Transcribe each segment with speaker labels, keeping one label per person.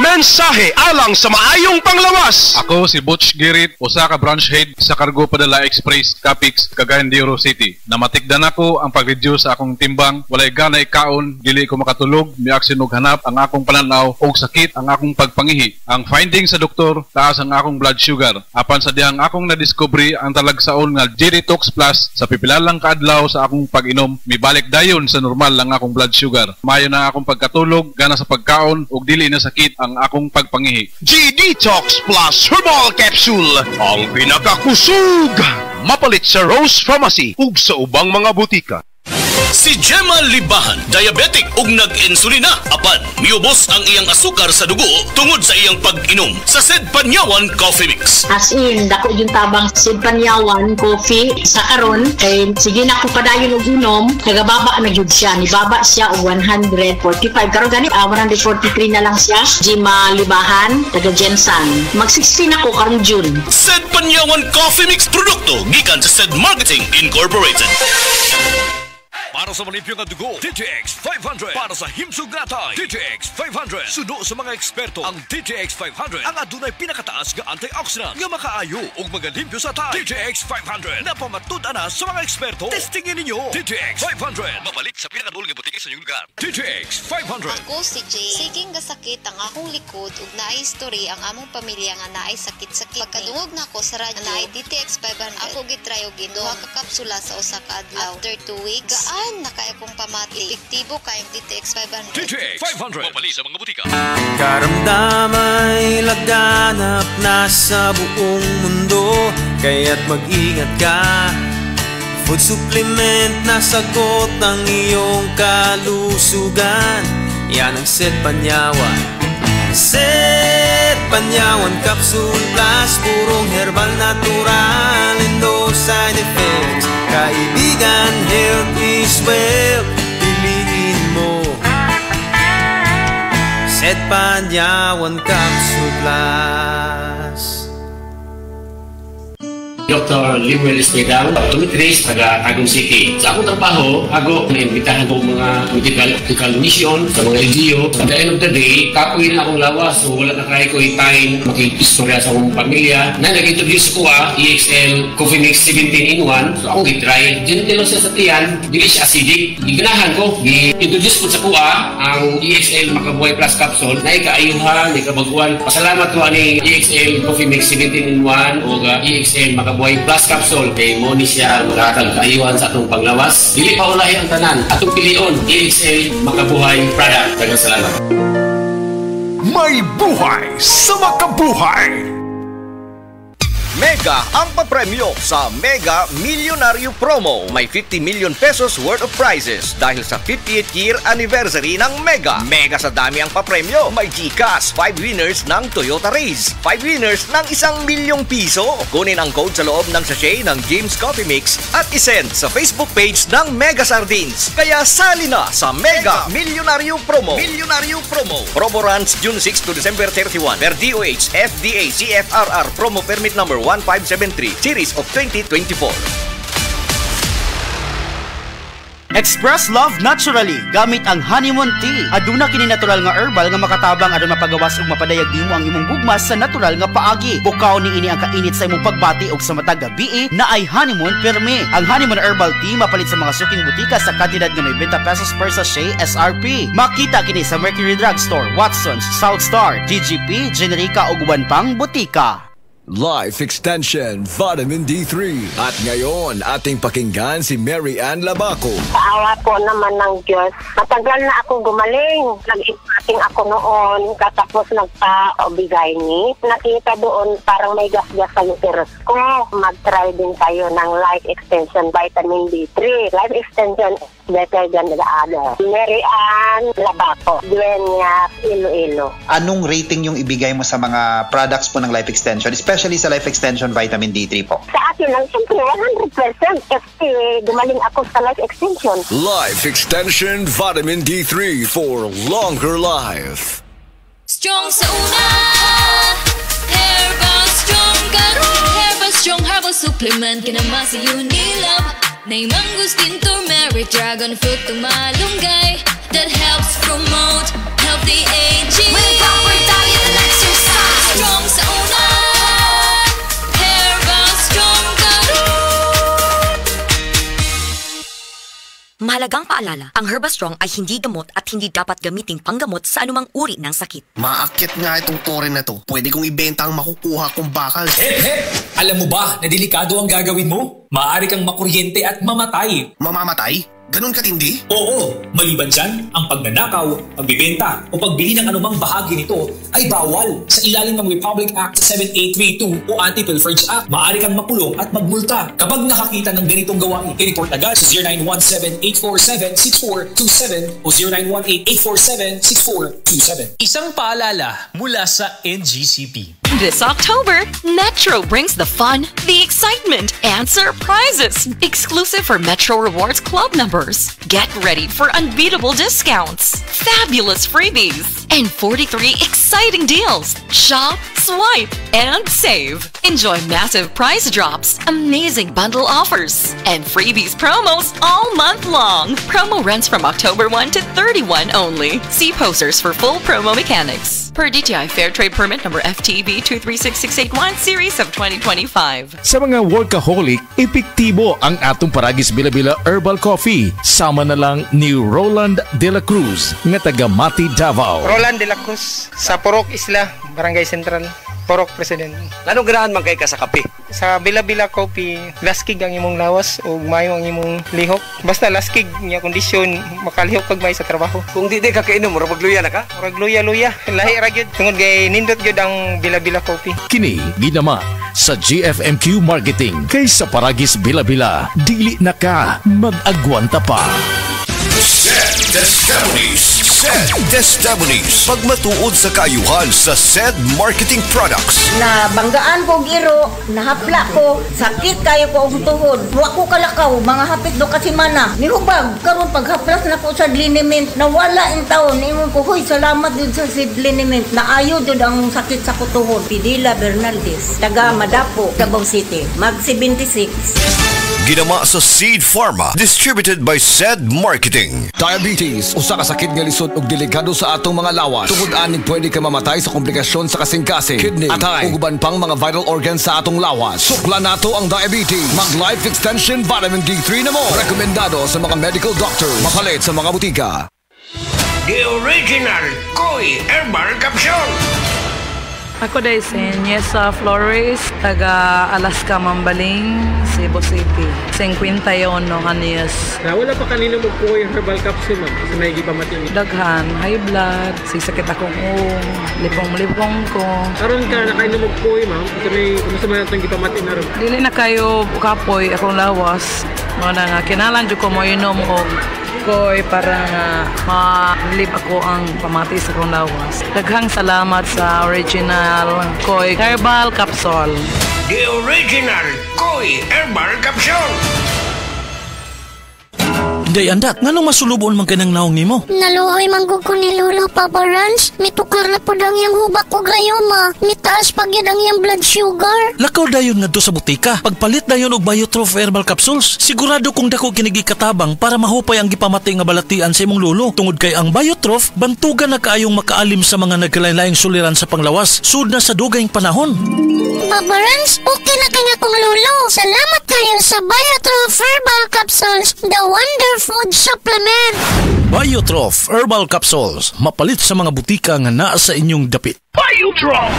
Speaker 1: mensahe alang sa maayong panglawas.
Speaker 2: Ako si Butch Girit, usa ka branch head sa Cargo Padala Express, Capix, Cagayan de Oro City. Namatikdan ako ang pag-reduce sa akong timbang, walay ganay kaon, dili ko makatulog, miaksin og hanap ang akong pananaw og sakit ang akong pagpangihi. Ang finding sa doktor, taas ang akong blood sugar. Apan sa dihang akong nadiscovery ang talagsaon nga G-Detox Plus sa pipilalang kaadlaw sa akong pag-inom, mibalik dayon sa normal ang akong blood sugar. Mayo na akong pagkatulog, gana sa pagkaon ug dili na sakit ang akong pagpangihi.
Speaker 1: G-Detox Plus Herbal Capsule, ang pinakakusog, mapalit sa Rose Pharmacy ug sa ubang mga butika.
Speaker 3: Si Gemma Libahan, diabetic ug nag-insulina. Apan, miubos ang iyang asukar sa dugo tungod sa iyang pag-inom sa Sed Panyawan Coffee Mix.
Speaker 4: As in, dako yung tabang Sed Panyawan Coffee sa karon kay sige na ko padayon og inom, nagababa na gyud siya. Nibaba siya og 145. Karon gani 143 na lang siya. Gemma Libahan, taga Jensan. Mag-16 ako karong June.
Speaker 3: Sed Panyawan Coffee Mix produkto gikan sa Sed Marketing Incorporated. Para sa malimpyong ang dugo, DTX 500. Para sa himsog natay, DTX 500. Sudo sa mga eksperto, ang DTX 500 ang adunay pinakataas nga antioxidant nga makaayo ug magalimpyo sa tay. DTX 500 na pamatud-ana sa mga eksperto. Testingin ninyo. DTX 500 mapalit sa pinakadulong nga butiki sa inyong lugar. DTX 500.
Speaker 5: Ako si Jay. Siging gasakit ang akong likod ug naay history ang among pamilya nga naay sakit-sakit. Pagkadungog na ako sa radyo, naay DTX 500. Ako gitry og duha ka kapsula sa usa ka adlaw. After 2 weeks, na kaya kong pamati. Epektibo kayong DTX 500.
Speaker 3: DTX 500. Mapali sa mga butika.
Speaker 6: Karamdamay laganap na sa buong mundo, kaya't mag-ingat ka. Food supplement na sagot ang iyong kalusugan. Yan ang Sed Panyawan. Sed Panyawan Capsule Plus, purong herbal, natural and no side effects. Kaibigan, health is wealth, piliin mo Sed Panyawan Capsule Plus.
Speaker 7: Dr. Limuel Espedal, optometrist, taga Tagum City. Sa akong trabaho, ako naimbitahan ko mga medical mission sa mga LGU. At the end of the day, kapoy na akong lawas. So wala na kaya ko i-time, makikistorya sa akong pamilya. Na nag-introduce ko EXL Coffee Mix 17 in 1. So akong i-try. Gentle siya sa tiyan, dili siya acidic. Iganahan ko, i-introduce ko sa kuha ang EXL Makabuhay Plus Capsule na ikaayuhan, ikabaguan. Pasalamat ko ani EXL Coffee Mix 17 in 1 o EXL Makabuhay Plus Capsule kay mo ni siya magkakang kaayuhan sa atong panglawas. Dili pa ulahi ang tanan. Atong pilion, EXL Makabuhay product. Daghang salamat.
Speaker 1: May buhay sa makabuhay! Mega ang papremyo sa Mega Millionario Promo. May 50 million pesos worth of prizes dahil sa 50th year anniversary ng Mega. Mega sa dami ang papremyo. May GCash, 5 winners ng Toyota Race, 5 winners ng 1 milyong piso. Kunin ang code sa loob ng sachet ng James Coffee Mix at isend sa Facebook page ng Mega Sardines. Kaya sali na sa Mega Millionario Promo. Millionario Promo. Promo runs June 6 to December 31 per DOH, FDA, CFRR Promo Permit number 1573 Series of 2024.
Speaker 8: Express love naturally gamit ang honeymoon tea. Aduna kini natural nga herbal nga makatabang aron mapagawas ug mapadayag nimo ang imong gugmas sa natural nga paagi. Bukaw ni ini ang kainit sa imong pagbati ug sa matag gabi na ay honeymoon perme. Ang honeymoon herbal tea mapalit sa mga suking butika sa kantidad nga 90 pesos per sachet SRP. Makita kini sa Mercury Drugstore, Watsons, South Star, DGP, Generica ug uban pang butika.
Speaker 9: Life Extension Vitamin D3. At ngayon, ating pakinggan si Mary Ann Labaco.
Speaker 10: Sa po naman ng Diyos, matagal na ako gumaling. Nag-ipating ako noon, katapos nagpa-obigay ni. Nakita doon parang may gas-gas sa uterus ko. Mag-try din tayo ng Life Extension Vitamin D3. Life Extension better than the other. Mary Ann Labaco, Dueñas, Iloilo.
Speaker 11: Anong rating yung ibigay mo sa mga products po ng Life Extension? Especially sa Life Extension Vitamin D3 po.
Speaker 10: Sa akin lang, siyempre, 100% kasi gumaling ako sa Life Extension.
Speaker 9: Life Extension Vitamin D3 for longer life.
Speaker 12: Strong sa una, Herbal Strong karon. Herbal Strong Herbal Supplement, kinamasa yun nilab. Nay mangustin, turmeric, dragon fruit, tumalunggay. That helps promote healthy aging. May proper diet
Speaker 13: Mahalagang paalala, ang Herbastrong ay hindi gamot at hindi dapat gamiting panggamot sa anumang uri ng sakit.
Speaker 14: Maakyat nga itong tore na to. Pwede kong ibenta ang makukuha kong bakal.
Speaker 15: Alam mo ba na delikado ang gagawin mo? Maaari kang makuryente at mamatay.
Speaker 14: Mamamatay? Ganun katindi?
Speaker 15: Oo, maliban dyan, ang pagnanakaw, pagbibenta o pagbili ng anumang bahagi nito ay bawal sa ilalim ng Republic Act 7832 o Anti-Pilferage Act. Maaari kang makulong at magmulta kapag nakakita ng ganitong gawain. I-report agad sa 0917-847-6427 o 0918-847-6427.
Speaker 16: Isang paalala mula sa NGCP.
Speaker 17: This October, Metro brings the fun, the excitement, and surprises exclusive for Metro Rewards Club members. Get ready for unbeatable discounts, fabulous freebies, and 43 exciting deals. Shop, swipe, and save. Enjoy massive price drops, amazing bundle offers, and freebies promos all month long. Promo runs from October 1 to 31 only. See posters for full promo mechanics. Per DTI Fair Trade Permit number FTB 236681 series of 2025.
Speaker 18: Sa mga workaholic, epektibo ang atong Paragis Bila-Bila Herbal Coffee. Sama na lang ni Roland De La Cruz nga taga Mati, Davao.
Speaker 19: Roland De La Cruz sa Porok Isla, Barangay Central, Porok President.
Speaker 20: Anong ganahan man kay ka sa kape?
Speaker 19: Sa Bila-Bila Coffee, laskig ang imong lawas o mayo ang imong lihok. Basta laskig niya kondisyon, makalihok kag may sa trabaho.
Speaker 20: Kung di ka kainom, mura magluya na ka?
Speaker 19: Mura luya-luya. Lahi ra gyud tungod kay nindot gyud ang Bila-Bila Coffee.
Speaker 18: Kini ginama sa GFMQ Marketing kay sa Paragis Bila-Bila. Dili na ka mag-agwanta pa.
Speaker 3: SED Destabunis. Pagmatuod sa kaayuhan sa SED Marketing Products.
Speaker 21: Na banggaan ko giro, nahapla ko, sakit kayo ko ang tuhod. Huwag ko kalakaw, mga hapit do kasi mana. Nihubag, karon paghaplas na ko sa liniment, nawala ang taon. Ingon ko, huy, salamat din sa SED liniment. Naayo din ang sakit sa kutuhod. Pidila Bernaldez, taga Madapo, Davao City, mag 76.
Speaker 3: Ginama sa Seed Pharma, distributed by SED Marketing.
Speaker 9: Diabetes, usa ka sakit nga lisod ug delikado sa atong mga lawas. Tungod aning pwede ka mamatay sa komplikasyon sa kasing-kasing, kidney, atay, ug uban pang mga vital organs sa atong lawas. Sukla nato ang diabetes. Mag Life Extension Vitamin D3 na mo. Rekomendado sa mga medical doctors. Mapalit sa mga butika.
Speaker 22: The original Koi Herbal Capsule.
Speaker 23: Ako dahil si Niesa Flores, taga Alaska, Mambaling, Cebu City. 51 anyos.
Speaker 19: Wala pa kanina mo po yung herbal capsule, ma'am. Kasi may gipamating.
Speaker 23: Daghan, high blood, sisakit akong lipong-lipong ko.
Speaker 19: Karon ka, nakainom mo po ma'am. Kasi may kumasama itong gipamating na rin.
Speaker 23: Dili na kayo kapoy akong lawas. Mga nga, kinalan dyan ko mo inom o koy para nga ma-live ako ang pamati sa kong lawas. Daghang salamat sa original Koi Herbal Capsule.
Speaker 22: The original Koi Herbal Capsule.
Speaker 16: Day andat, nganong masulubon man kanang naong nimo?
Speaker 24: Naluoy manggug ko ni Lolo Papa Rans. Mitukar na po ang iyang hubak o grayoma. Mitaas pag yan ang iyang blood sugar.
Speaker 16: Lakaw dayon nga do sa butika. Pagpalit dayon og Biotrof Herbal Capsules. Sigurado kung dako kinigi katabang para mahupay ang gipamati nga balatian sa imong lolo. Tungod kay ang Biotrof, bantugan na kaayong makaalim sa mga nagkalain-laing suliran sa panglawas. Sud na sa dugayng panahon.
Speaker 24: Papa Rans, okay na kanya kong lolo. Salamat kayo sa Biotrof Herbal Capsules. The Wonder Food Supplement.
Speaker 16: Biotrof Herbal Capsules. Mapalit sa mga butika nga naa sa inyong dapit.
Speaker 22: Biotrof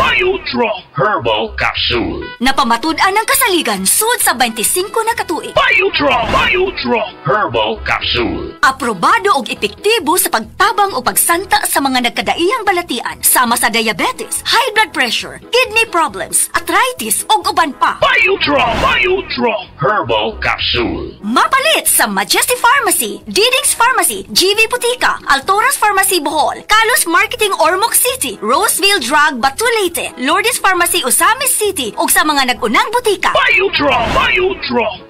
Speaker 22: Herbal Capsule.
Speaker 13: Napamatud-an ang kasaligan sud sa 25 na katuig.
Speaker 22: Biotrof Herbal Capsule.
Speaker 13: Aprobado og epektibo sa pagtabang o pagsanta sa mga nagkadaiyang balatian sama sa diabetes, high blood pressure, kidney problems, arthritis ug uban pa.
Speaker 22: Biotrof Herbal Capsule.
Speaker 13: Mapalit sa Majesty Pharmacy, Diding's Pharmacy, GV Butika, Altoras Pharmacy Bohol, Kalos Marketing Ormoc City, Roseville Drug Batulete, Lourdes Pharmacy Osamis City ug sa mga nag-unang butika.
Speaker 22: Biotrof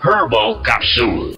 Speaker 22: Herbal Capsule.